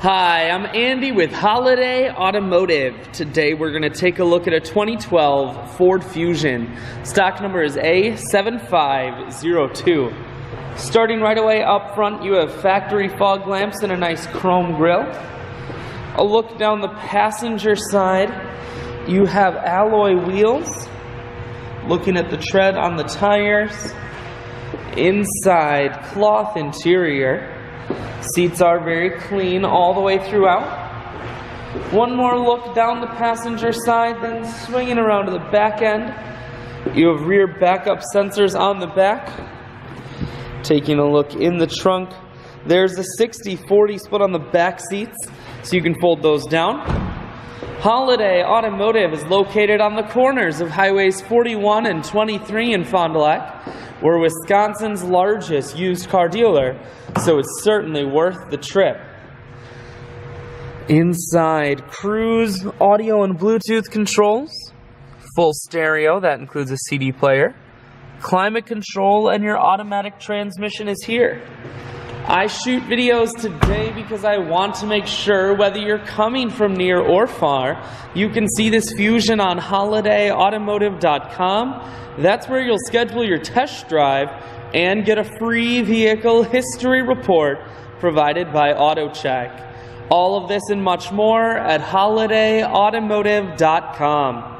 Hi, I'm Andy with Holiday Automotive. Today we're going to take a look at a 2012 Ford Fusion. Stock number is A7502. Starting right away up front, you have factory fog lamps and a nice chrome grille. A look down the passenger side, you have alloy wheels. Looking at the tread on the tires. Inside, cloth interior. Seats are very clean all the way throughout. One more look down the passenger side, then swinging around to the back end. You have rear backup sensors on the back. Taking a look in the trunk, there's a 60-40 split on the back seats, so you can fold those down. Holiday Automotive is located on the corners of Highways 41 and 23 in Fond du Lac. We're Wisconsin's largest used car dealer, so it's certainly worth the trip. Inside, cruise, audio and Bluetooth controls, full stereo, that includes a CD player, climate control, and your automatic transmission is here. I shoot videos today because I want to make sure whether you're coming from near or far, you can see this Fusion on holidayautomotive.com. That's where you'll schedule your test drive and get a free vehicle history report provided by AutoCheck. All of this and much more at holidayautomotive.com.